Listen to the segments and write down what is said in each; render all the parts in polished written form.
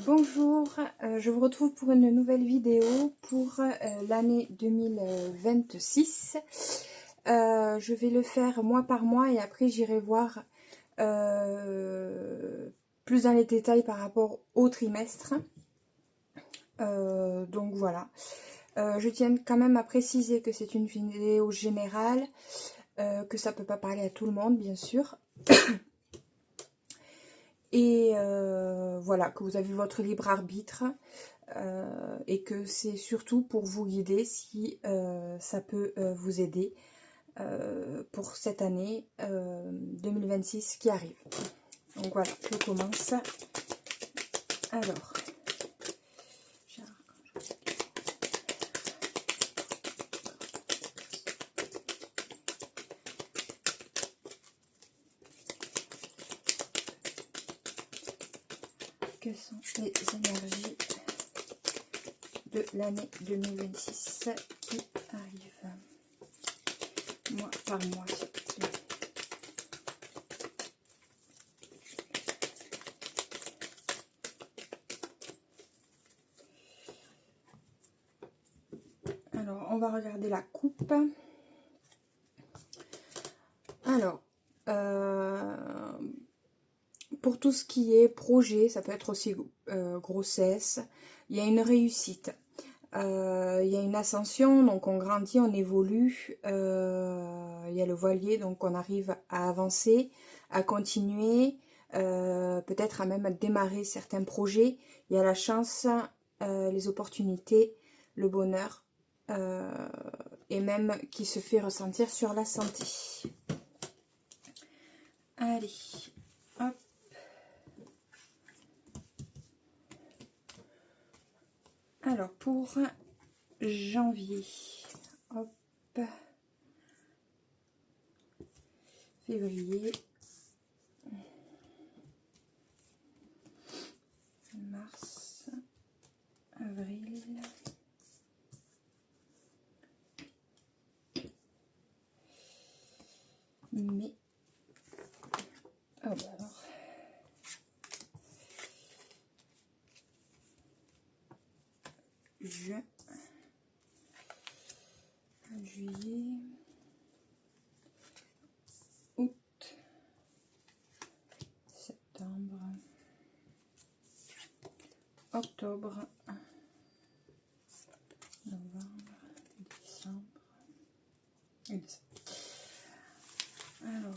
Bonjour, je vous retrouve pour une nouvelle vidéo pour l'année 2026. Je vais le faire mois par mois et après j'irai voir plus dans les détails par rapport au trimestre. Donc voilà. Je tiens quand même à préciser que c'est une vidéo générale, que ça peut pas parler à tout le monde bien sûr. Et voilà, que vous avez votre libre arbitre et que c'est surtout pour vous guider si ça peut vous aider pour cette année 2026 qui arrive. Donc voilà, je commence. Alors, quelles sont les énergies de l'année 2026 qui arrivent mois par mois, s'il vous plaît. Alors, on va regarder la coupe. Alors, pour tout ce qui est projet, ça peut être aussi grossesse, il y a une réussite. Il y a une ascension, donc on grandit, on évolue. Il y a le voilier, donc on arrive à avancer, à continuer, peut-être à même démarrer certains projets. Il y a la chance, les opportunités, le bonheur, et même qui se fait ressentir sur la santé. Allez, hop. Alors, pour janvier, hop, février, mars, avril, mai, oh bah alors, juin, juillet, août, septembre, octobre, novembre, décembre et décembre. Alors,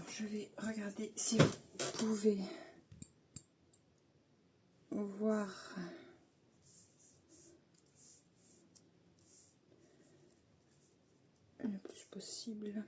je vais regarder si vous pouvez voir le plus possible.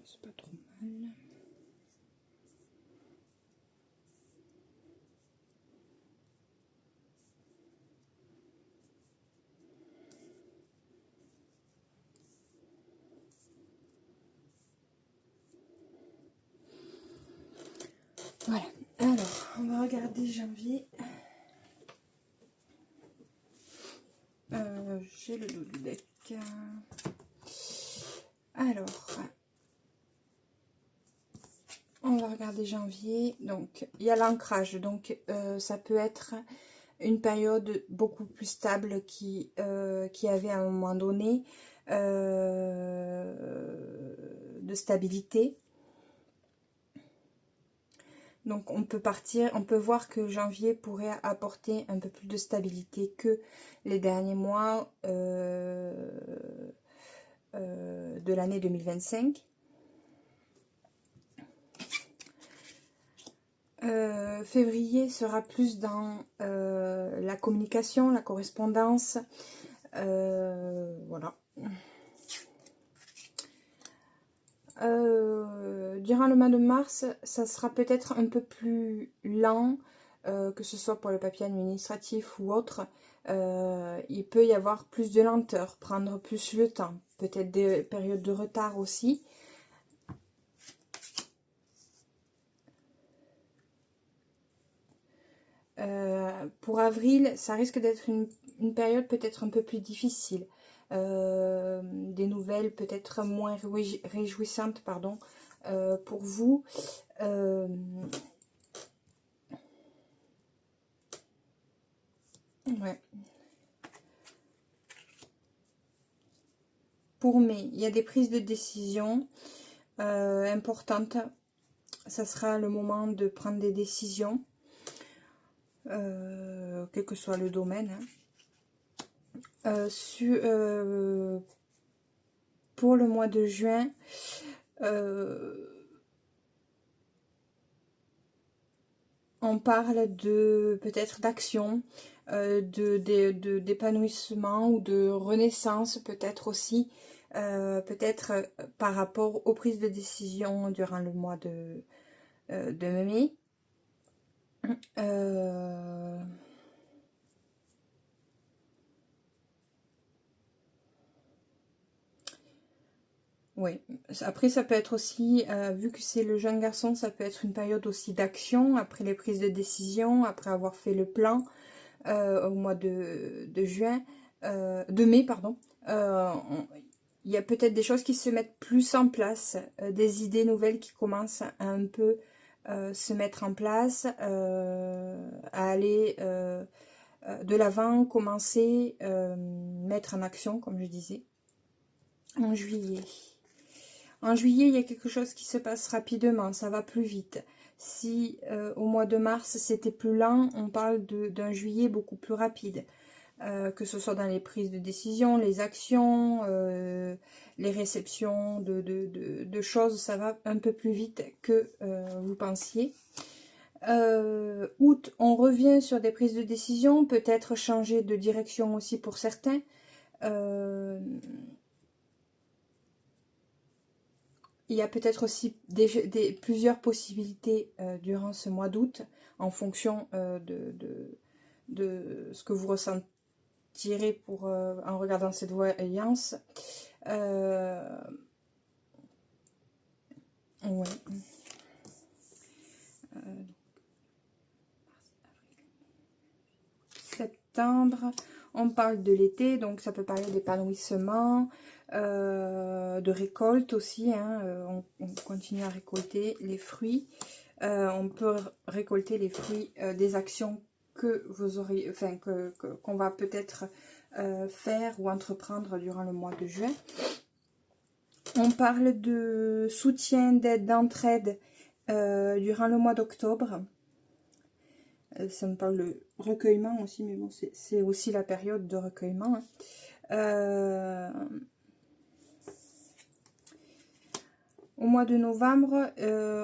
C'est pas trop mal. Voilà, alors on va regarder janvier. J'ai le dos du deck. Alors, on va regarder janvier. Donc, il y a l'ancrage. Donc, ça peut être une période beaucoup plus stable qui avait à un moment donné de stabilité. Donc on peut voir que janvier pourrait apporter un peu plus de stabilité que les derniers mois de l'année 2025. Février sera plus dans la communication, la correspondance, voilà. Durant le mois de mars, ça sera peut-être un peu plus lent, que ce soit pour le papier administratif ou autre. Il peut y avoir plus de lenteur, prendre plus le temps, peut-être des périodes de retard aussi. Pour avril, ça risque d'être une période peut-être un peu plus difficile. Des nouvelles peut-être moins réjouissantes, pardon, pour vous. Ouais. Pour mai, il y a des prises de décision importantes. Ça sera le moment de prendre des décisions, quel que soit le domaine. Pour le mois de juin, on parle de peut-être d'action, d'épanouissement ou de renaissance peut-être aussi, peut-être par rapport aux prises de décision durant le mois de mai. Oui, après ça peut être aussi, vu que c'est le jeune garçon, ça peut être une période aussi d'action, après les prises de décision, après avoir fait le plan au mois de juin, de mai, pardon. Il y a peut-être des choses qui se mettent plus en place, des idées nouvelles qui commencent à un peu se mettre en place, à aller de l'avant, commencer, mettre en action, comme je disais, en juillet. En juillet, il y a quelque chose qui se passe rapidement, ça va plus vite. Si au mois de mars, c'était plus lent, on parle d'un juillet beaucoup plus rapide. Que ce soit dans les prises de décision, les actions, les réceptions de choses, ça va un peu plus vite que vous pensiez. Août, on revient sur des prises de décision, peut-être changer de direction aussi pour certains. Il y a peut-être aussi plusieurs possibilités durant ce mois d'août, en fonction de ce que vous ressentirez en regardant cette voyance. Ouais. Septembre, on parle de l'été, donc ça peut parler d'épanouissement, de récolte aussi, hein, on continue à récolter les fruits. On peut récolter les fruits des actions que vous aurez, enfin qu'on va peut-être faire ou entreprendre durant le mois de juin. On parle de soutien, d'aide, d'entraide durant le mois d'octobre. Ça me parle de recueillement aussi, mais bon, c'est aussi la période de recueillement. Hein. Au mois de novembre,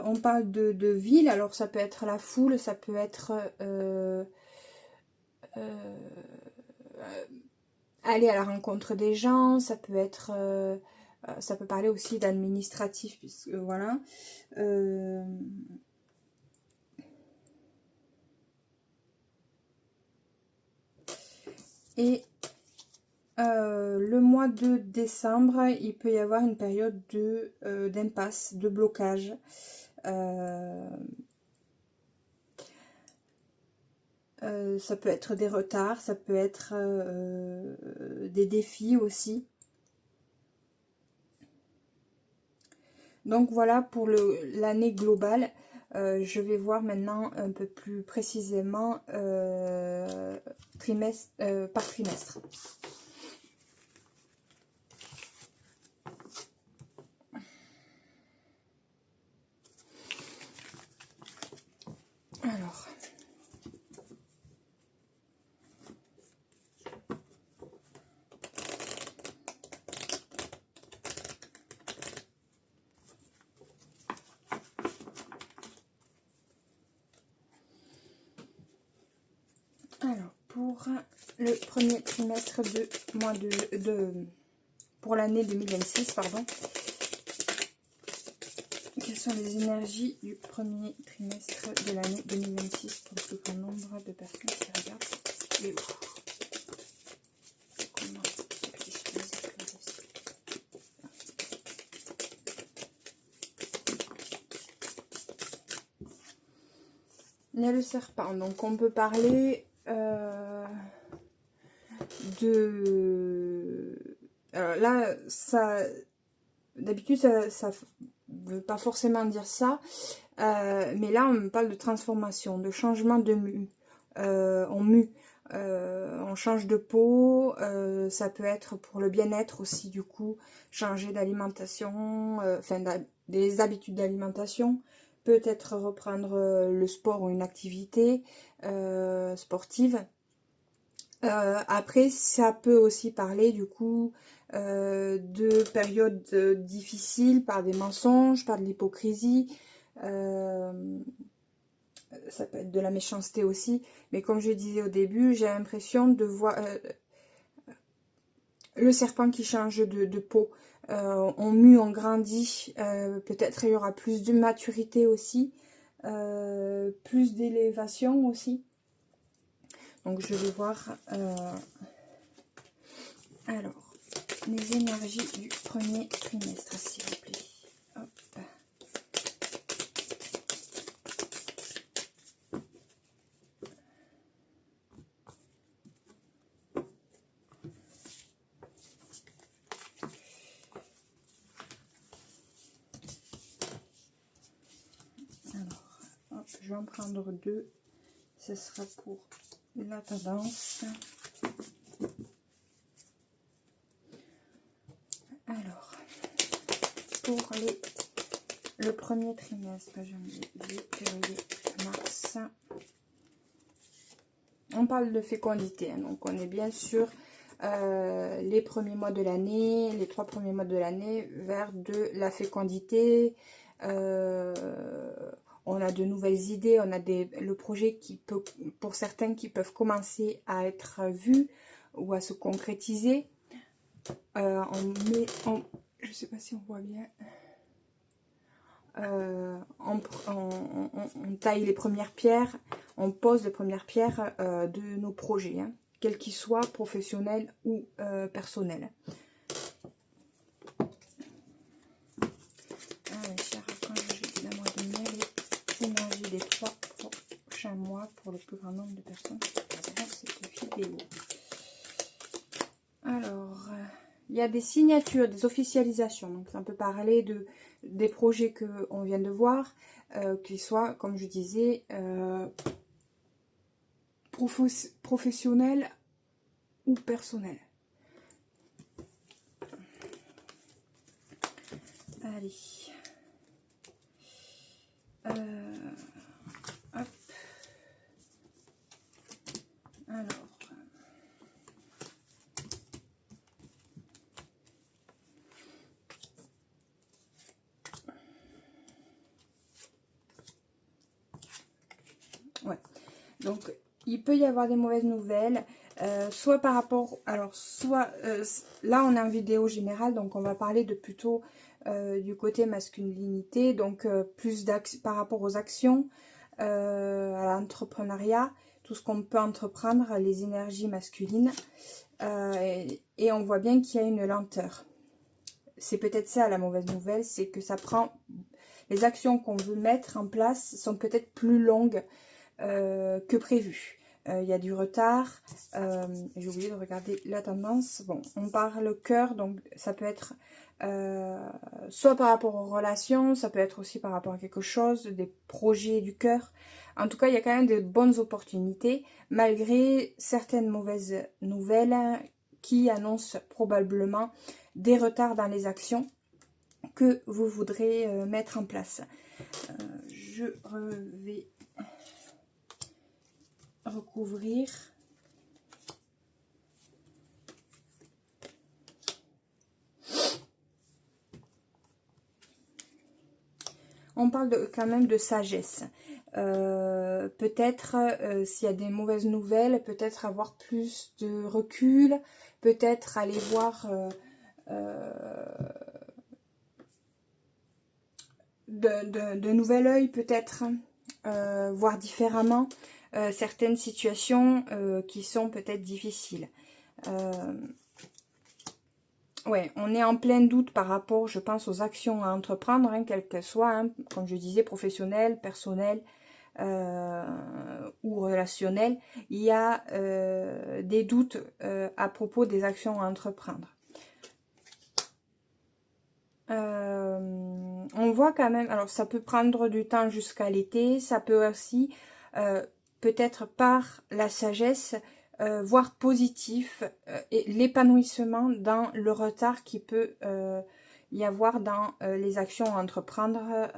on parle de ville. Alors, ça peut être la foule, ça peut être aller à la rencontre des gens, ça peut être... ça peut parler aussi d'administratif, puisque voilà. Et le mois de décembre, il peut y avoir une période d'impasse, de blocage. Ça peut être des retards, ça peut être des défis aussi. Donc voilà pour l'année globale. Je vais voir maintenant un peu plus précisément par trimestre. Alors, pour le premier trimestre pour l'année 2026, pardon. sont les énergies du premier trimestre de l'année 2026 pour le plus grand nombre de personnes qui regardent cette vidéo. Il y a le serpent, donc on peut parler alors là, ça, d'habitude, ça veut pas forcément dire ça, mais là, on me parle de transformation, de changement de mue. On mue, on change de peau, ça peut être pour le bien-être aussi, du coup, changer d'alimentation, enfin, des habitudes d'alimentation, peut-être reprendre le sport ou une activité sportive. Après, ça peut aussi parler du coup de périodes difficiles par des mensonges, par de l'hypocrisie. Ça peut être de la méchanceté aussi. Mais comme je disais au début, j'ai l'impression de voir le serpent qui change de peau. On mue, on grandit. Peut-être il y aura plus de maturité aussi. Plus d'élévation aussi. Donc je vais voir... alors, les énergies du premier trimestre, s'il vous plaît. Hop. Alors, hop, je vais en prendre deux. Ce sera pour la tendance. Alors, pour le premier trimestre, janvier, février, mars. On parle de fécondité, hein, donc on est bien sûr les premiers mois de l'année, les 3 premiers mois de l'année vers de la fécondité. On a de nouvelles idées, on a le projet qui peut, pour certains, qui peuvent commencer à être vus ou à se concrétiser. Je ne sais pas si on voit bien. On taille les premières pierres, on pose les premières pierres de nos projets, hein, quels qu'ils soient, professionnels ou personnels. Allez, chers archanges, évidemment, donner les énergies des 3 prochains mois pour le plus grand nombre de personnes qui regarderont cette vidéo. Alors, il y a des signatures, des officialisations, donc ça peut parler des projets qu'on vient de voir, qu'ils soient, comme je disais, professionnels ou personnels. Allez. Hop. Alors. Ouais. Donc, il peut y avoir des mauvaises nouvelles, soit par rapport... Alors, soit... là, on est en vidéo générale, donc on va parler de plutôt du côté masculinité, donc plus par rapport aux actions, à l'entrepreneuriat, tout ce qu'on peut entreprendre, les énergies masculines. Et on voit bien qu'il y a une lenteur. C'est peut-être ça la mauvaise nouvelle, c'est que ça prend... Les actions qu'on veut mettre en place sont peut-être plus longues que prévu. Il y a du retard. J'ai oublié de regarder la tendance. Bon, on parle cœur, donc ça peut être soit par rapport aux relations, ça peut être aussi par rapport à quelque chose, des projets du cœur. En tout cas, il y a quand même de bonnes opportunités, malgré certaines mauvaises nouvelles qui annoncent probablement des retards dans les actions que vous voudrez mettre en place. Je vais recouvrir. On parle quand même de sagesse. Peut-être, s'il y a des mauvaises nouvelles, peut-être avoir plus de recul, peut-être aller voir de nouvel œil peut-être, voir différemment certaines situations qui sont peut-être difficiles. Ouais, on est en plein doute par rapport, je pense, aux actions à entreprendre, hein, quelles qu'elles soient, hein, comme je disais, professionnelles, personnelles ou relationnelles. Il y a des doutes à propos des actions à entreprendre. On voit quand même, alors ça peut prendre du temps jusqu'à l'été, ça peut aussi, peut-être par la sagesse, voir positif et l'épanouissement dans le retard qui peut y avoir dans les actions à entreprendre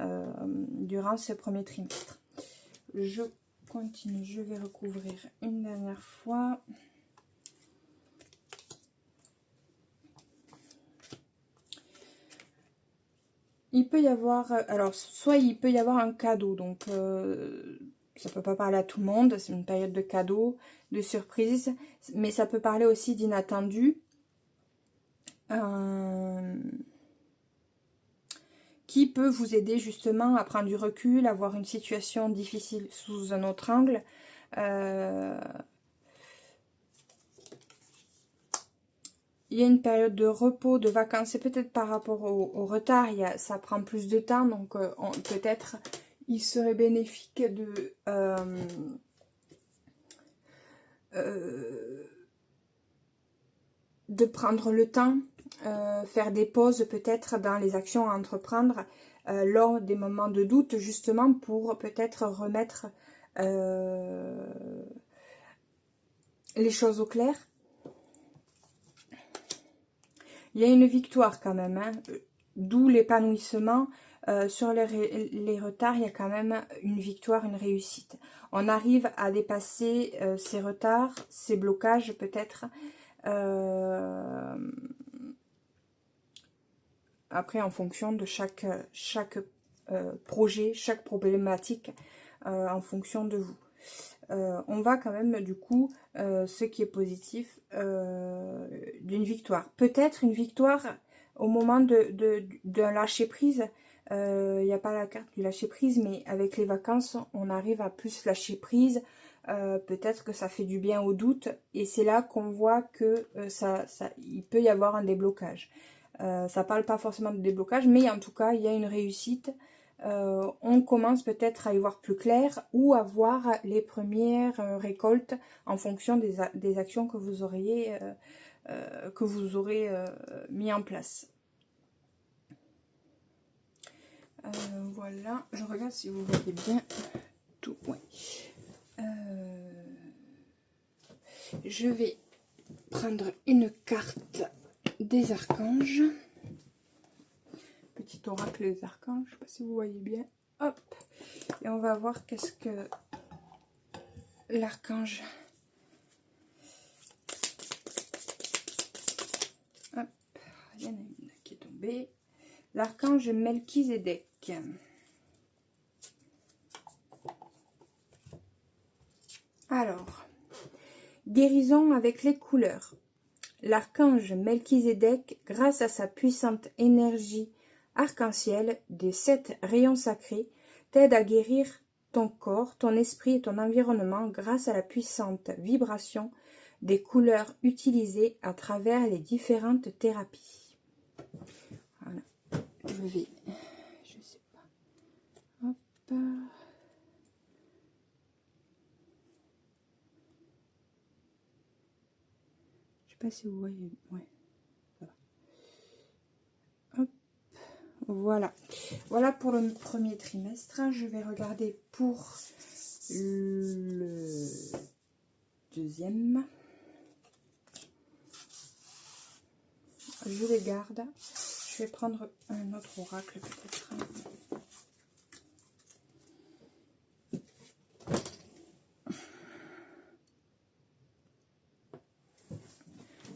durant ce premier trimestre. Je continue, je vais recouvrir une dernière fois. Il peut y avoir, alors soit il peut y avoir un cadeau, donc ça peut pas parler à tout le monde, c'est une période de cadeaux, de surprises, mais ça peut parler aussi d'inattendu, qui peut vous aider justement à prendre du recul, à voir une situation difficile sous un autre angle. Il y a une période de repos, de vacances, et peut-être par rapport au retard, ça prend plus de temps, donc peut-être il serait bénéfique de prendre le temps, faire des pauses peut-être dans les actions à entreprendre lors des moments de doute, justement pour peut-être remettre les choses au clair. Il y a une victoire quand même, hein, d'où l'épanouissement. Sur les retards, il y a quand même une victoire, une réussite. On arrive à dépasser ces retards, ces blocages peut-être. Après, en fonction de chaque projet, chaque problématique, en fonction de vous. On va quand même, du coup, ce qui est positif, d'une victoire. Peut-être une victoire au moment d'un lâcher-prise. Il n'y a pas la carte du lâcher-prise, mais avec les vacances, on arrive à plus lâcher prise. Peut-être que ça fait du bien au doute. Et c'est là qu'on voit que il peut y avoir un déblocage. Ça parle pas forcément de déblocage, mais en tout cas, il y a une réussite. On commence peut-être à y voir plus clair ou à voir les premières récoltes en fonction des actions que vous aurez mis en place. Voilà, je regarde si vous voyez bien tout. Ouais. Je vais prendre une carte des archanges. Petit oracle des archanges, je ne sais pas si vous voyez bien. Hop. Et on va voir qu'est-ce que l'archange. Hop. Il y en a une qui est tombée. L'archange Melchizedek. Alors, guérison avec les couleurs. L'archange Melchizedek, grâce à sa puissante énergie arc-en-ciel des 7 rayons sacrés, t'aide à guérir ton corps, ton esprit et ton environnement grâce à la puissante vibration des couleurs utilisées à travers les différentes thérapies. Voilà, je sais pas, hop. Je sais pas si vous voyez, ouais. Voilà. Voilà pour le premier trimestre. Je vais regarder pour le deuxième. Je les garde. Je vais prendre un autre oracle peut-être.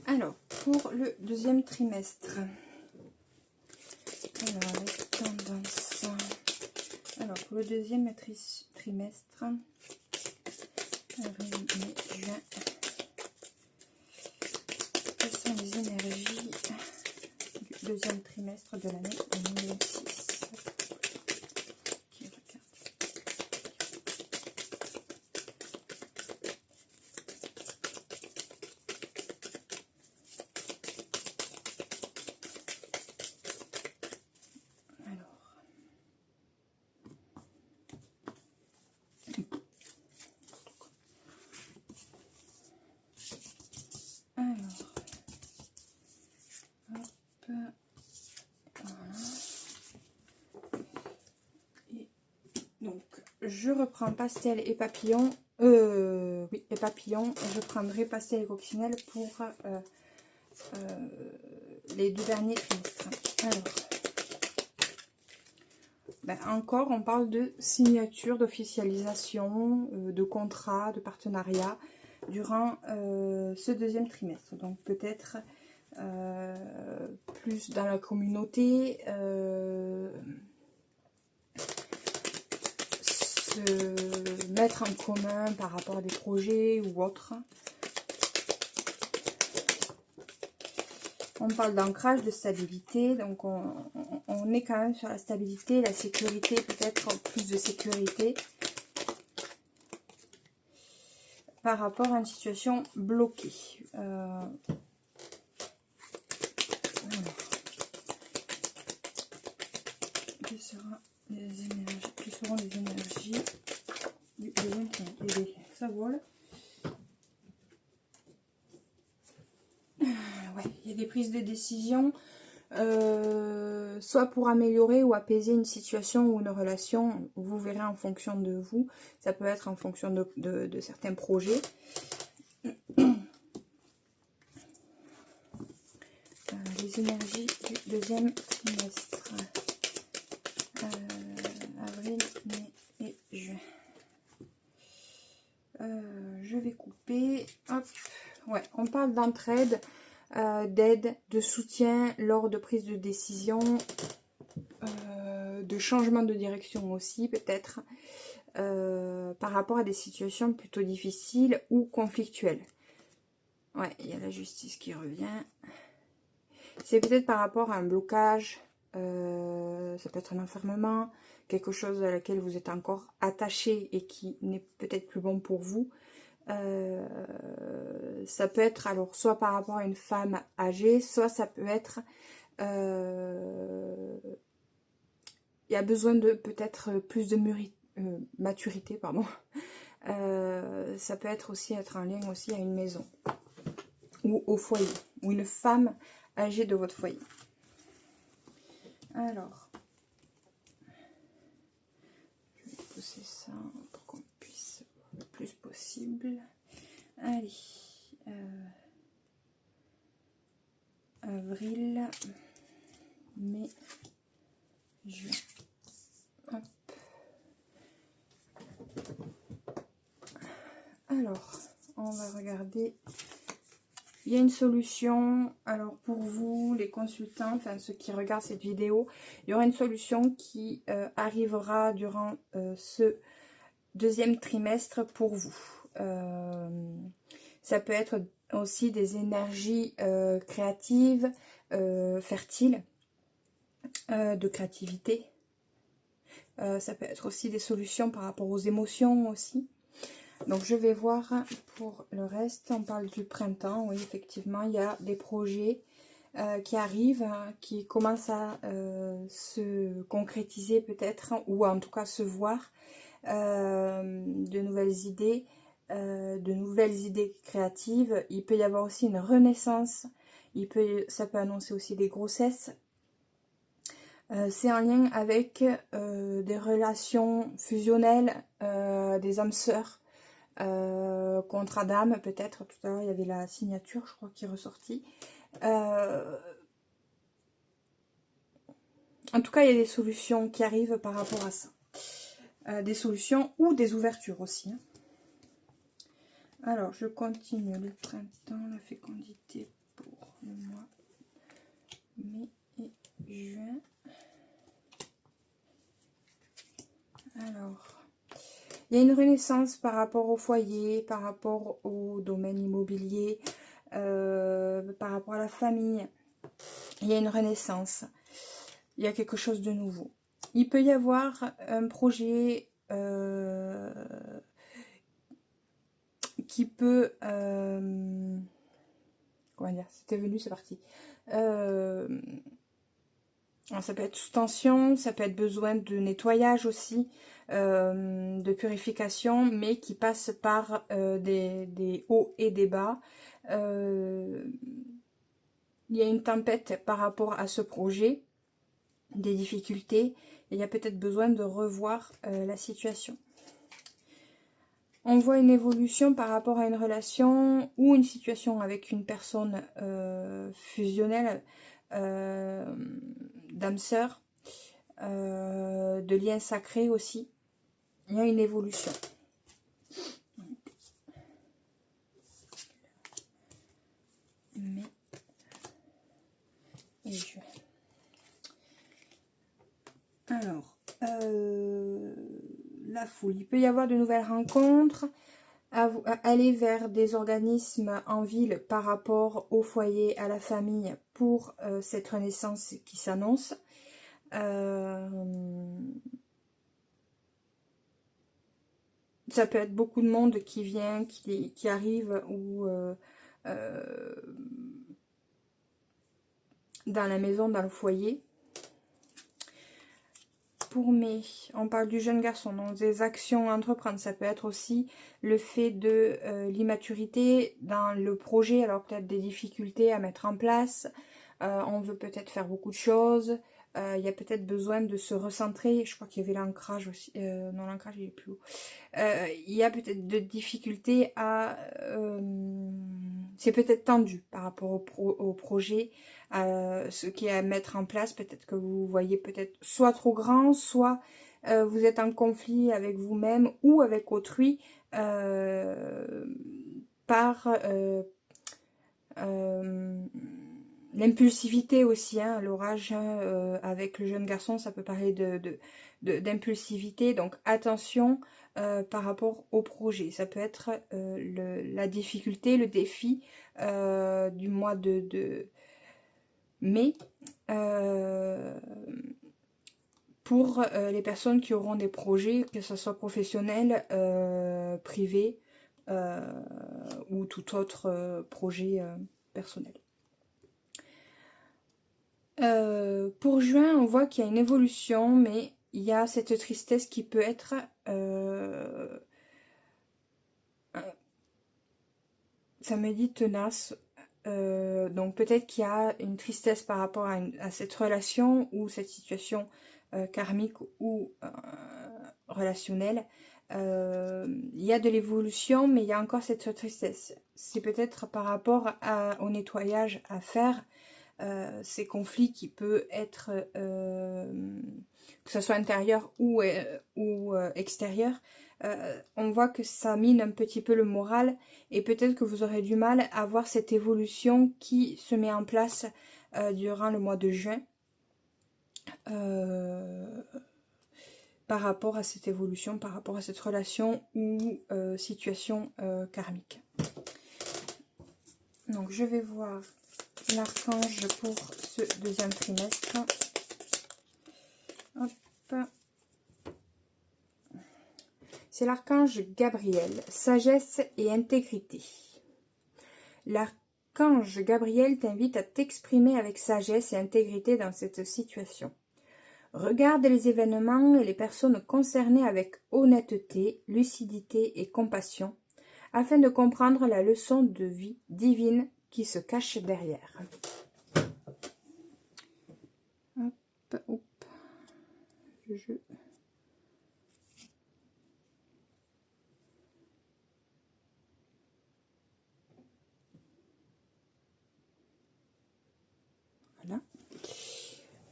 Alors, pour le deuxième trimestre. Alors, avec tendance. Alors, pour le deuxième trimestre, avril, mai, juin, quelles sont les énergies du deuxième trimestre de l'année 2026? je reprends pastel et papillon. Oui, et papillon. Je prendrai pastel et coccinelle pour les 2 derniers trimestres. Alors, ben encore, on parle de signature, d'officialisation, de contrat, de partenariat durant ce 2e trimestre. Donc peut-être plus dans la communauté, se mettre en commun par rapport à des projets ou autres. On parle d'ancrage, de stabilité, donc on est quand même sur la stabilité, la sécurité, peut-être plus de sécurité par rapport à une situation bloquée. Quelles seront les énergies du deuxième trimestre? Ça vole. Ouais, il y a des prises de décision, soit pour améliorer ou apaiser une situation ou une relation. Vous verrez en fonction de vous. Ça peut être en fonction de certains projets. Les énergies du 2e trimestre. Avril, mai et juin. Je vais couper. Hop. Ouais, on parle d'entraide, d'aide, de soutien lors de prise de décision, de changement de direction aussi peut-être, par rapport à des situations plutôt difficiles ou conflictuelles. Ouais, il y a la justice qui revient. C'est peut-être par rapport à un blocage, ça peut être un enfermement, quelque chose à laquelle vous êtes encore attaché et qui n'est peut-être plus bon pour vous. Ça peut être alors soit par rapport à une femme âgée, soit ça peut être il y a besoin de peut-être plus de maturité, pardon. Ça peut être aussi être en lien aussi à une maison ou au foyer, ou une femme âgée de votre foyer. Alors, je vais pousser ça pour qu'on puisse le plus possible. Allez, avril, mai, juin. Hop. Alors, on va regarder. Il y a une solution, alors pour vous, les consultants, enfin ceux qui regardent cette vidéo, il y aura une solution qui arrivera durant ce 2e trimestre pour vous. Ça peut être aussi des énergies créatives, fertiles, de créativité. Ça peut être aussi des solutions par rapport aux émotions aussi. Donc je vais voir pour le reste. On parle du printemps. Oui, effectivement, il y a des projets qui arrivent, qui commencent à se concrétiser peut-être, ou en tout cas se voir. De nouvelles idées créatives. Il peut y avoir aussi une renaissance. Ça peut annoncer aussi des grossesses. C'est en lien avec des relations fusionnelles, des âmes sœurs. Contrat d'âme peut-être, tout à l'heure il y avait la signature je crois qui est ressortie. En tout cas il y a des solutions qui arrivent par rapport à ça, des solutions ou des ouvertures aussi, hein. Alors je continue. Le printemps, la fécondité pour le mois mai et juin. Alors il y a une renaissance par rapport au foyer, par rapport au domaine immobilier, par rapport à la famille. Il y a une renaissance. Il y a quelque chose de nouveau. Il peut y avoir un projet qui peut... comment dire? C'était venu, c'est parti. Ça peut être sous tension, ça peut être besoin de nettoyage aussi, de purification, mais qui passe par des hauts et des bas. Il y a une tempête par rapport à ce projet, des difficultés, et il y a peut-être besoin de revoir la situation. On voit une évolution par rapport à une relation ou une situation avec une personne fusionnelle, d'âme sœur, de lien sacré aussi. Il y a une évolution. Mais et juin. Alors, la foule. Il peut y avoir de nouvelles rencontres, aller vers des organismes en ville par rapport au foyer, à la famille pour cette renaissance qui s'annonce. Ça peut être beaucoup de monde qui vient, qui arrive ou dans la maison, dans le foyer. Pour mai, on parle du jeune garçon, donc des actions à entreprendre. Ça peut être aussi le fait de l'immaturité dans le projet, alors peut-être des difficultés à mettre en place. On veut peut-être faire beaucoup de choses. Il y a peut-être besoin de se recentrer. Je crois qu'il y avait l'ancrage aussi. Non, l'ancrage, il est plus haut. Il y a peut-être de difficultés à... c'est peut-être tendu par rapport au projet, ce qui est à mettre en place. Peut-être que vous voyez peut-être soit trop grand, soit vous êtes en conflit avec vous-même ou avec autrui par l'impulsivité aussi. Hein, l'orage avec le jeune garçon, ça peut parler d'impulsivité. Donc attention par rapport au projet. Ça peut être la difficulté, le défi du mois de mai pour les personnes qui auront des projets, que ce soit professionnel, privé ou tout autre projet personnel. Pour juin, on voit qu'il y a une évolution, mais il y a cette tristesse qui peut être ça me dit tenace. Donc peut-être qu'il y a une tristesse par rapport à cette relation ou cette situation karmique ou relationnelle. Il y a de l'évolution, mais il y a encore cette tristesse. C'est peut-être par rapport au nettoyage à faire, ces conflits qui peut être, que ce soit intérieur ou extérieur. On voit que ça mine un petit peu le moral et peut-être que vous aurez du mal à voir cette évolution qui se met en place durant le mois de juin par rapport à cette évolution, par rapport à cette relation ou situation karmique. Donc je vais voir l'archange pour ce deuxième trimestre. Hop. C'est l'archange Gabriel, sagesse et intégrité. L'archange Gabriel t'invite à t'exprimer avec sagesse et intégrité dans cette situation. Regarde les événements et les personnes concernées avec honnêteté, lucidité et compassion, afin de comprendre la leçon de vie divine qui se cache derrière. Hop, hop.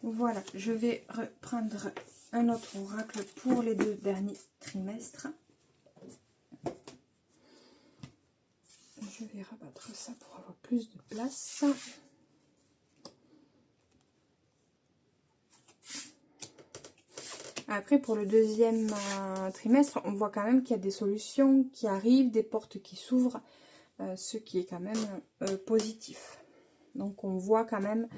Voilà, je vais reprendre un autre oracle pour les 2 derniers trimestres. Je vais rabattre ça pour avoir plus de place. Après, pour le deuxième trimestre, on voit quand même qu'il y a des solutions qui arrivent, des portes qui s'ouvrent, ce qui est quand même positif. Donc, on voit quand même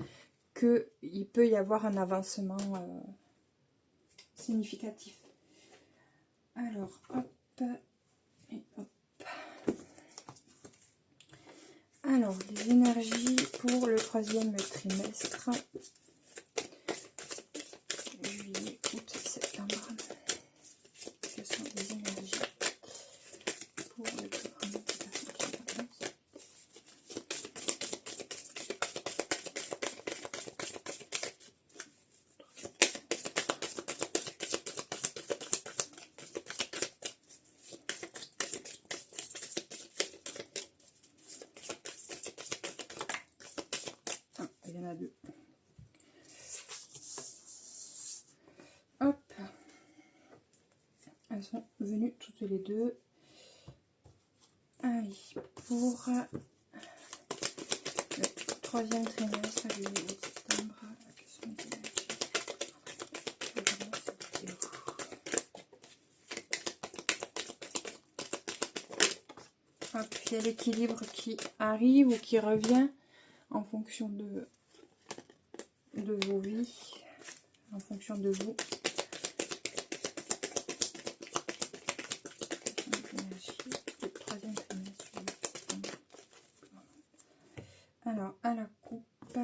qu'il peut y avoir un avancement significatif. Alors, hop, et hop. Alors, les énergies pour le 3e trimestre. Juillet, août, septembre. Ce sont les énergies pour le 3e trimestre. Elles sont venues toutes les deux. Allez, pour le troisième trimestre, juillet, août, septembre. Hop, il y a l'équilibre qui arrive ou qui revient en fonction de vos vies, en fonction de vous. Alors, à la coupe,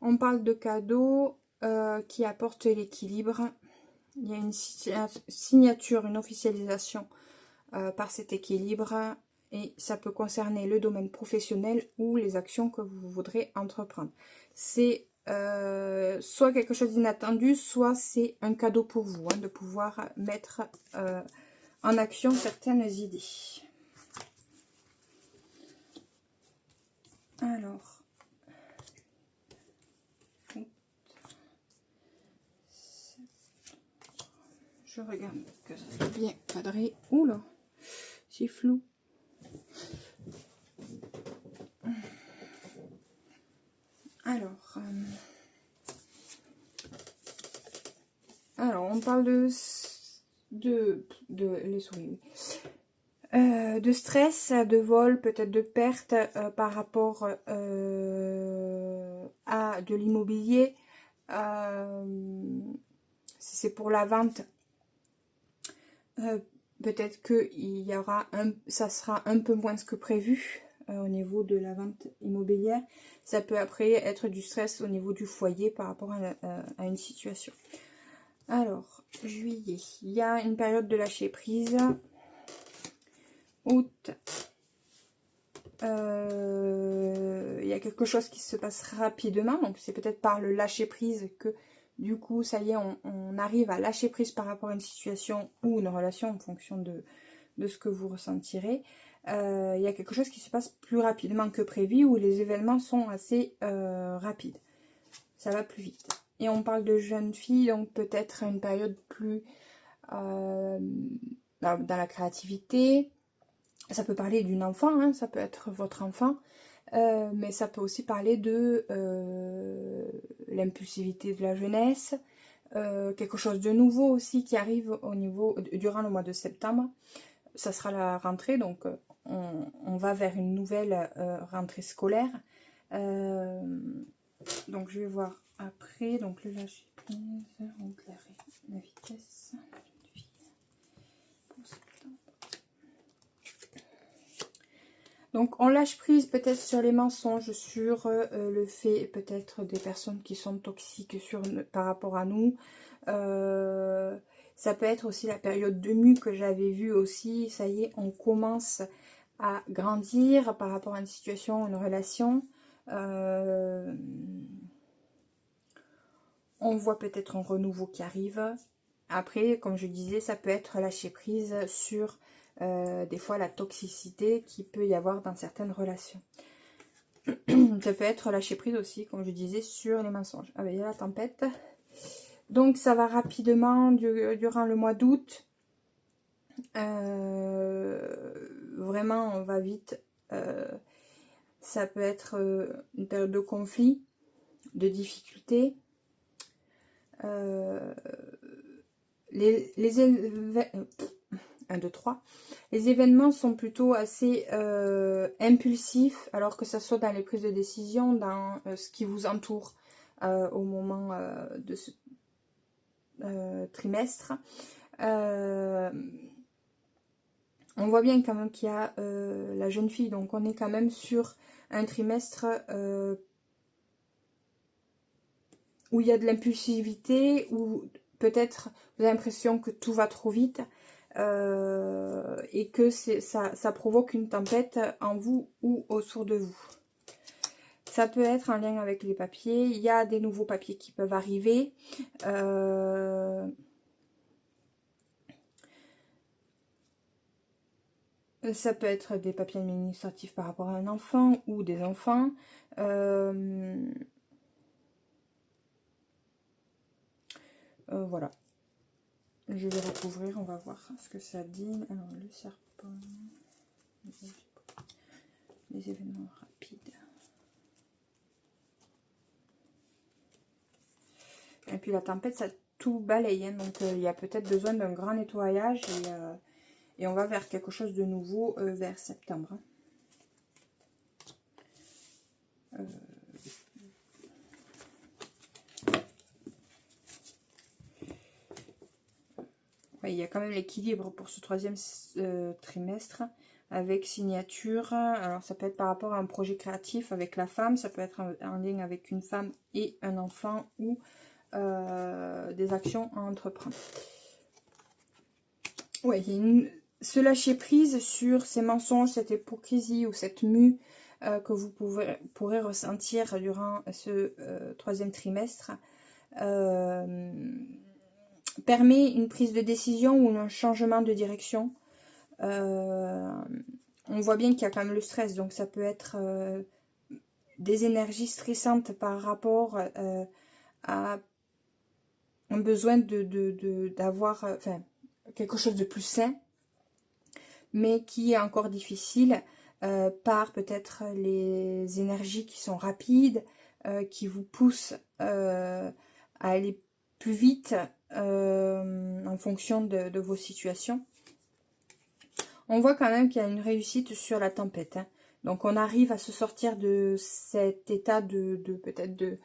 on parle de cadeaux qui apportent l'équilibre. Il y a une signature, une officialisation par cet équilibre. Et ça peut concerner le domaine professionnel ou les actions que vous voudrez entreprendre. C'est soit quelque chose d'inattendu, soit c'est un cadeau pour vous, hein, de pouvoir mettre en action certaines idées. Alors, je regarde que ça soit bien cadré. Oula, c'est flou. Alors, on parle de les souris, oui. De stress, de vol, peut-être de perte par rapport à de l'immobilier. Si c'est pour la vente, peut-être que ça sera un peu moins que prévu au niveau de la vente immobilière. Ça peut après être du stress au niveau du foyer par rapport à une situation. Alors, juillet, il y a une période de lâcher prise. Août, il y a quelque chose qui se passe rapidement. Donc, c'est peut-être par le lâcher prise que, du coup, ça y est, on arrive à lâcher prise par rapport à une situation ou une relation en fonction de ce que vous ressentirez. Il y a quelque chose qui se passe plus rapidement que prévu, où les événements sont assez rapides. Ça va plus vite. Et on parle de jeune fille, donc peut-être une période plus dans la créativité. Ça peut parler d'une enfant, hein, ça peut être votre enfant, mais ça peut aussi parler de l'impulsivité de la jeunesse, quelque chose de nouveau aussi qui arrive durant le mois de septembre. Ça sera la rentrée, donc on va vers une nouvelle rentrée scolaire. Donc je vais voir après, donc le lâcher prise, la vitesse. Donc on lâche prise peut-être sur les mensonges, sur le fait peut-être des personnes qui sont toxiques par rapport à nous. Ça peut être aussi la période de mue que j'avais vue aussi. Ça y est, on commence à grandir par rapport à une situation, une relation. On voit peut-être un renouveau qui arrive. Après, comme je disais, ça peut être lâcher prise sur des fois la toxicité qu'il peut y avoir dans certaines relations. Ça peut être lâcher prise aussi, comme je disais, sur les mensonges. Ah ben, il y a la tempête. Donc ça va rapidement durant le mois d'août. Vraiment, on va vite. Ça peut être une période de conflit, de difficulté. Les 1, 2, 3. Les événements sont plutôt assez impulsifs, alors que ce soit dans les prises de décision, dans ce qui vous entoure au moment de ce trimestre. On voit bien quand même qu'il y a la jeune fille, donc on est quand même sur un trimestre où il y a de l'impulsivité, où peut-être vous avez l'impression que tout va trop vite. Et que ça provoque une tempête en vous ou autour de vous. Ça peut être en lien avec les papiers. Il y a des nouveaux papiers qui peuvent arriver. Ça peut être des papiers administratifs par rapport à un enfant ou des enfants. Voilà. Je vais recouvrir, on va voir ce que ça dit. Alors, le serpent, les événements rapides. Et puis la tempête, ça tout balaye, hein, donc il y a peut-être besoin d'un grand nettoyage et on va vers quelque chose de nouveau vers septembre. Ouais, il y a quand même l'équilibre pour ce troisième trimestre avec signature. Alors ça peut être par rapport à un projet créatif avec la femme, ça peut être en lien avec une femme et un enfant ou des actions à entreprendre. Ouais, il y a ce lâcher prise sur ces mensonges, cette hypocrisie ou cette mue que vous pourrez ressentir durant ce troisième trimestre. Permet une prise de décision ou un changement de direction. On voit bien qu'il y a quand même le stress, donc ça peut être des énergies stressantes par rapport à un besoin d'avoir quelque chose de plus sain, mais qui est encore difficile par peut-être les énergies qui sont rapides, qui vous poussent à aller plus vite en fonction de vos situations. On voit quand même qu'il y a une réussite sur la tempête. Hein. Donc on arrive à se sortir de cet état peut-être de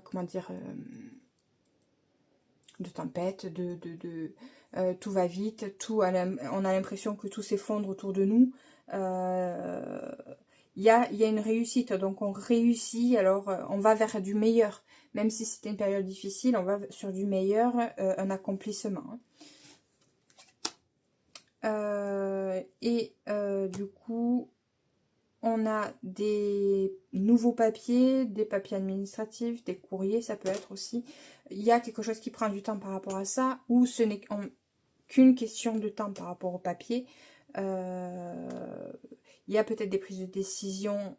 comment dire, de tempête, tout va vite, on a l'impression que tout s'effondre autour de nous. Il y a une réussite, donc on réussit, alors on va vers du meilleur. Même si c'était une période difficile, on va sur du meilleur, un accomplissement. Du coup, on a des nouveaux papiers, des papiers administratifs, des courriers, ça peut être aussi. Il y a quelque chose qui prend du temps par rapport à ça, ou ce n'est qu'une question de temps par rapport au papier. Il y a peut-être des prises de décision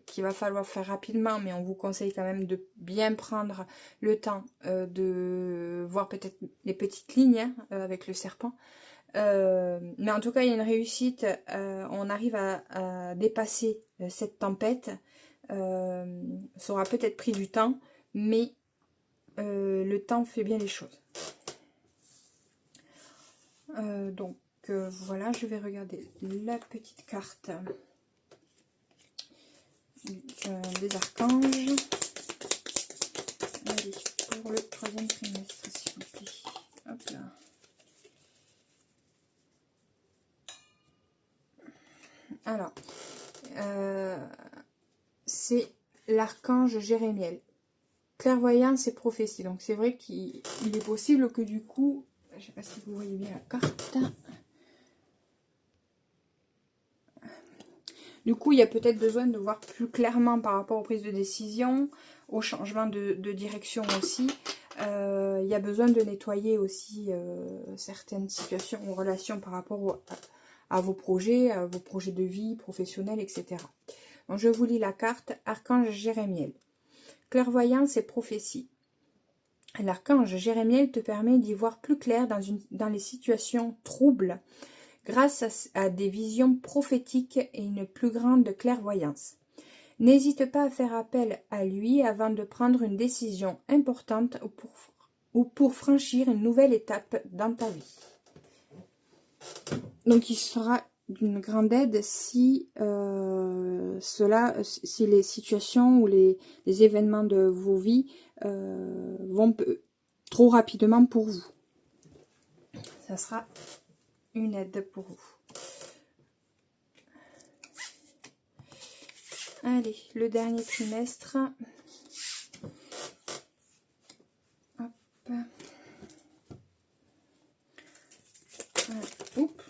qu'il va falloir faire rapidement, mais on vous conseille quand même de bien prendre le temps de voir peut-être les petites lignes hein, avec le serpent. Mais en tout cas, il y a une réussite. On arrive à dépasser cette tempête. Ça aura peut-être pris du temps, mais le temps fait bien les choses. Donc voilà, je vais regarder la petite carte des archanges. Allez, pour le troisième trimestre, s'il vous plaît. Hop là. Alors, c'est l'archange Jérémiel. Clairvoyance et prophétie. Donc c'est vrai qu'il est possible que du coup, je ne sais pas si vous voyez bien la carte. Du coup, il y a peut-être besoin de voir plus clairement par rapport aux prises de décision, au changement de direction aussi. Il y a besoin de nettoyer aussi certaines situations ou relations par rapport à vos projets de vie, professionnels, etc. Donc je vous lis la carte Archange Jérémiel. Clairvoyance et prophétie. L'archange Jérémiel te permet d'y voir plus clair dans les situations troubles grâce à des visions prophétiques et une plus grande clairvoyance. N'hésite pas à faire appel à lui avant de prendre une décision importante ou pour franchir une nouvelle étape dans ta vie. Donc il sera d'une grande aide si les situations ou les événements de vos vies vont trop rapidement pour vous. Ça sera une aide pour vous. Allez, le dernier trimestre. Hop. Oups.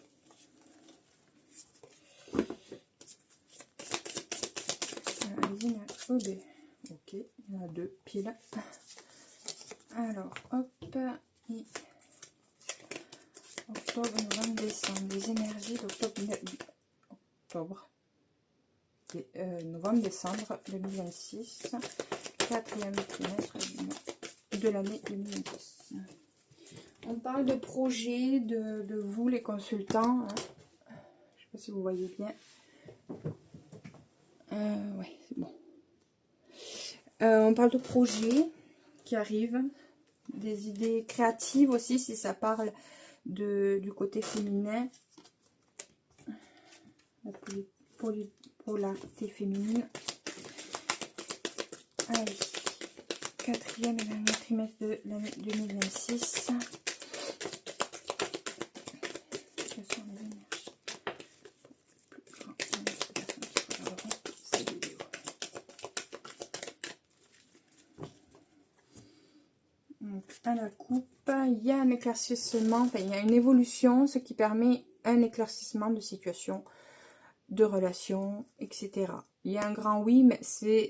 Ok, il y en a deux piles. Alors, hop. Et octobre, novembre, décembre. Les énergies d'octobre. Novembre, décembre 2026. Quatrième trimestre de l'année 2026. On parle de projet, de vous les consultants. Hein. Je ne sais pas si vous voyez bien. Ouais, c'est bon. On parle de projets qui arrivent, des idées créatives aussi, si ça parle du côté féminin. La polarité féminine. Allez, quatrième et dernier trimestre de l'année 2026. Quelles sont les énergies plus grandes des personnes qui regarderont cette vidéo? Donc, à la coupe, il y a un éclaircissement, enfin il y a une évolution, ce qui permet un éclaircissement de situation, de relations, etc. Il y a un grand oui, mais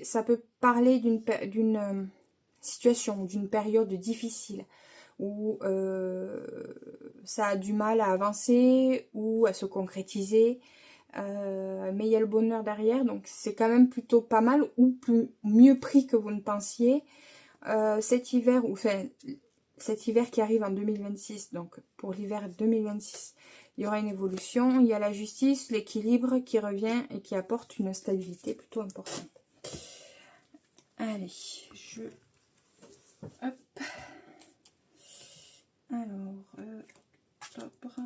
ça peut parler d'une situation, d'une période difficile, où ça a du mal à avancer ou à se concrétiser, mais il y a le bonheur derrière, donc c'est quand même plutôt pas mal, ou mieux pris que vous ne pensiez. Cet hiver qui arrive en 2026, donc pour l'hiver 2026, il y aura une évolution. Il y a la justice, l'équilibre qui revient et qui apporte une stabilité plutôt importante. Allez, hop. Alors, octobre,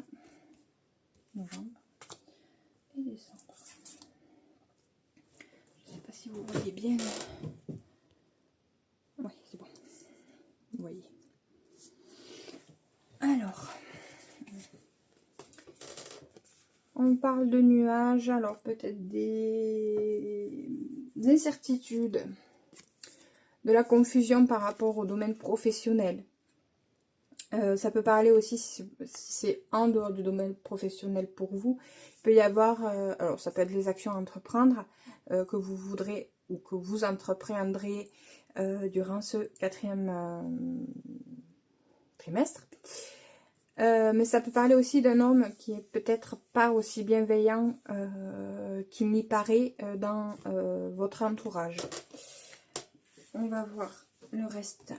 novembre et décembre. Je ne sais pas si vous voyez bien. Oui, c'est bon. Vous voyez. Alors, on parle de nuages, alors peut-être des incertitudes, de la confusion par rapport au domaine professionnel. Ça peut parler aussi, si c'est en dehors du domaine professionnel pour vous, il peut y avoir, alors ça peut être les actions à entreprendre que vous voudrez ou que vous entreprendrez durant ce quatrième trimestre. Mais ça peut parler aussi d'un homme qui est peut-être pas aussi bienveillant qu'il n'y paraît dans votre entourage. On va voir le reste.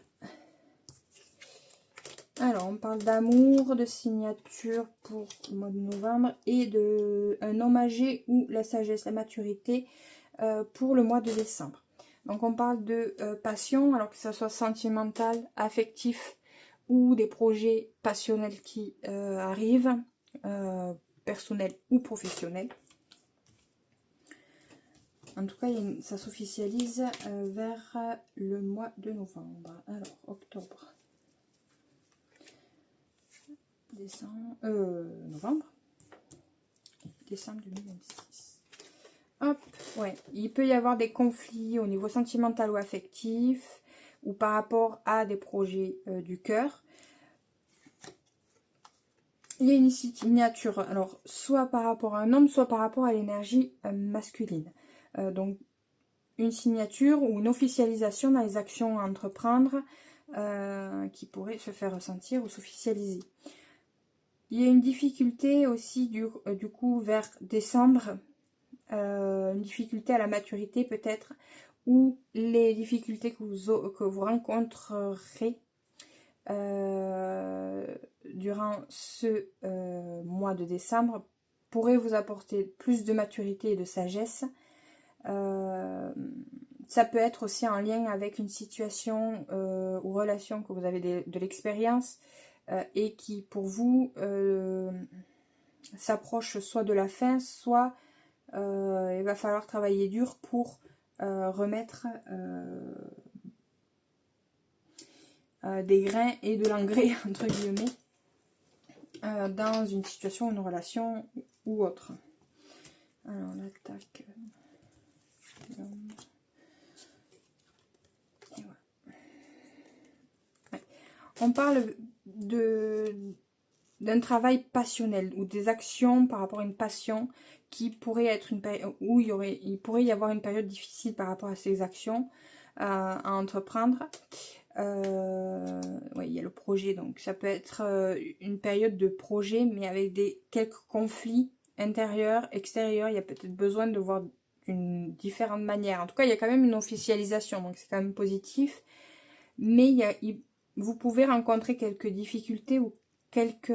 Alors, on parle d'amour, de signature pour le mois de novembre et d'un homme âgé ou la sagesse, la maturité pour le mois de décembre. Donc, on parle de passion, alors que ce soit sentimental, affectif ou des projets passionnels qui arrivent, personnels ou professionnels. En tout cas, ça s'officialise vers le mois de novembre. Alors, octobre. Novembre, décembre 2026. Hop, ouais, il peut y avoir des conflits au niveau sentimental ou affectif, ou par rapport à des projets du cœur. Il y a une signature, alors soit par rapport à un homme, soit par rapport à l'énergie masculine. Donc une signature ou une officialisation dans les actions à entreprendre qui pourrait se faire ressentir ou s'officialiser. Il y a une difficulté aussi du coup vers décembre, une difficulté à la maturité peut-être, ou les difficultés que vous rencontrerez durant ce mois de décembre pourraient vous apporter plus de maturité et de sagesse. Ça peut être aussi en lien avec une situation ou relation que vous avez de l'expérience, et qui pour vous s'approche soit de la fin, soit il va falloir travailler dur pour remettre des grains et de l'engrais entre guillemets dans une situation, une relation ou autre. Alors l'attaque. Ouais. On parle d'un travail passionnel ou des actions par rapport à une passion qui pourrait être une période où il pourrait y avoir une période difficile par rapport à ces actions à entreprendre. Ouais, il y a le projet, donc ça peut être une période de projet, mais avec quelques conflits intérieurs, extérieurs. Il y a peut-être besoin de voir d'une différente manière. En tout cas, il y a quand même une officialisation, donc c'est quand même positif. Mais vous pouvez rencontrer quelques difficultés ou quelques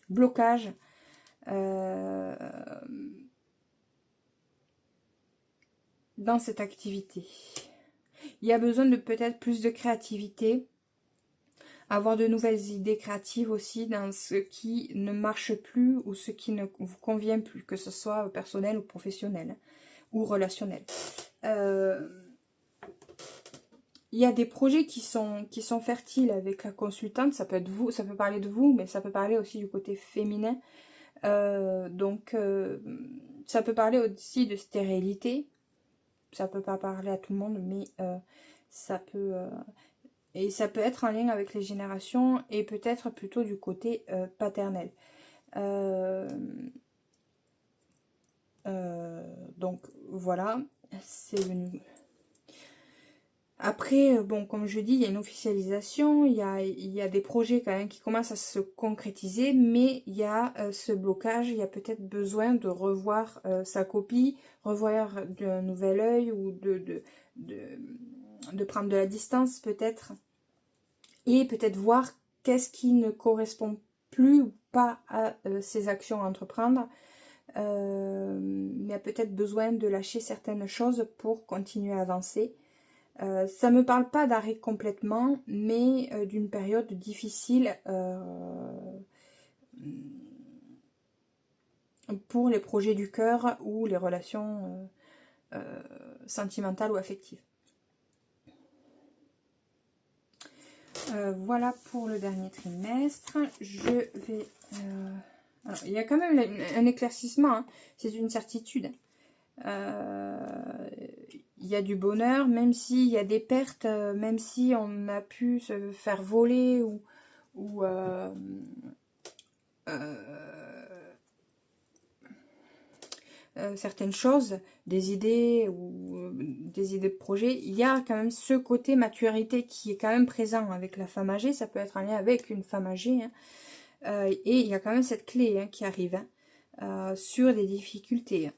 blocages dans cette activité. Il y a besoin de peut-être plus de créativité, avoir de nouvelles idées créatives aussi dans ce qui ne marche plus ou ce qui ne vous convient plus, que ce soit personnel ou professionnel ou relationnel. Il y a des projets qui sont fertiles avec la consultante, ça peut être vous, ça peut parler de vous, mais ça peut parler aussi du côté féminin. Donc ça peut parler aussi de stérilité, ça peut pas parler à tout le monde, mais ça peut et ça peut être en lien avec les générations et peut-être plutôt du côté paternel. Donc voilà, c'est venu. Après, bon, comme je dis, il y a une officialisation, il y a des projets quand même qui commencent à se concrétiser, mais il y a ce blocage, il y a peut-être besoin de revoir sa copie, revoir d'un nouvel œil ou de prendre de la distance peut-être, et peut-être voir qu'est-ce qui ne correspond plus ou pas à ses actions à entreprendre. Il y a peut-être besoin de lâcher certaines choses pour continuer à avancer. Ça ne me parle pas d'arrêt complètement, mais d'une période difficile pour les projets du cœur ou les relations sentimentales ou affectives. Voilà pour le dernier trimestre. Je vais... alors, il y a quand même un éclaircissement, hein. C'est une certitude. Il y a du bonheur, même s'il y a des pertes, même si on a pu se faire voler ou certaines choses, des idées ou des idées de projet, il y a quand même ce côté maturité qui est quand même présent avec la femme âgée. Ça peut être en lien avec une femme âgée, hein. Et il y a quand même cette clé, hein, qui arrive, hein, sur des difficultés.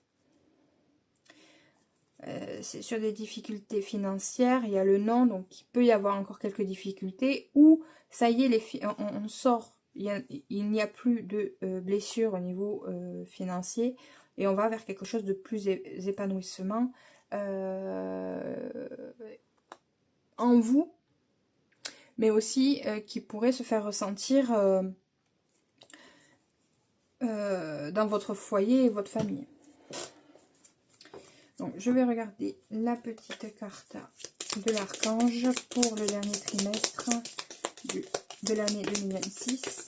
C'est sur des difficultés financières, il y a le non, donc il peut y avoir encore quelques difficultés, ou ça y est, on sort, il n'y a plus de blessures au niveau financier, et on va vers quelque chose de plus épanouissement en vous, mais aussi qui pourrait se faire ressentir dans votre foyer et votre famille. Donc, je vais regarder la petite carte de l'archange pour le dernier trimestre de l'année 2026.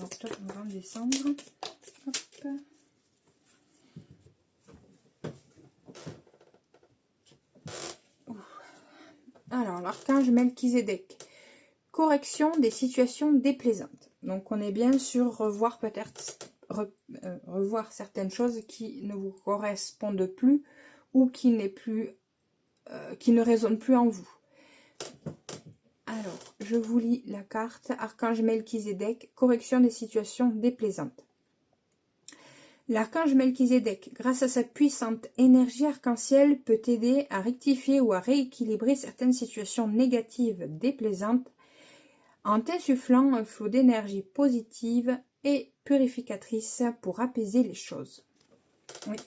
Octobre, novembre, décembre. Hop. Alors, l'archange Melchizedek. Correction des situations déplaisantes. Donc, on est bien sur revoir peut-être... revoir certaines choses qui ne vous correspondent plus ou qui ne résonnent plus en vous. Alors, je vous lis la carte Archange Melchizedek, correction des situations déplaisantes. L'archange Melchizedek, grâce à sa puissante énergie arc-en-ciel, peut aider à rectifier ou à rééquilibrer certaines situations négatives déplaisantes en t'insufflant un flot d'énergie positive et purificatrice pour apaiser les choses. Oui,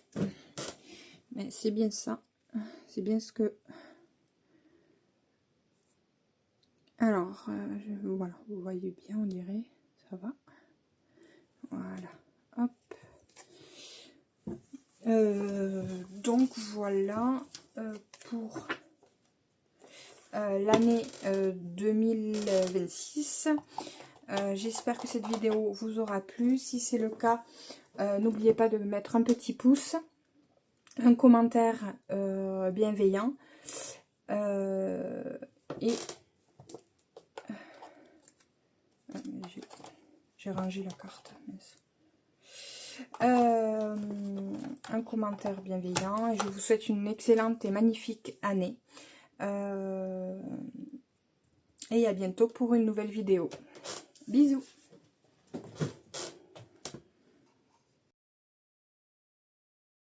mais c'est bien ça. C'est bien ce que... Alors, voilà, vous voyez bien, on dirait. Ça va. Voilà. Hop. Donc, voilà pour l'année 2026. J'espère que cette vidéo vous aura plu. Si c'est le cas, n'oubliez pas de mettre un petit pouce, un commentaire bienveillant et j'ai rangé la carte. Un commentaire bienveillant et je vous souhaite une excellente et magnifique année. Et à bientôt pour une nouvelle vidéo. Bisous.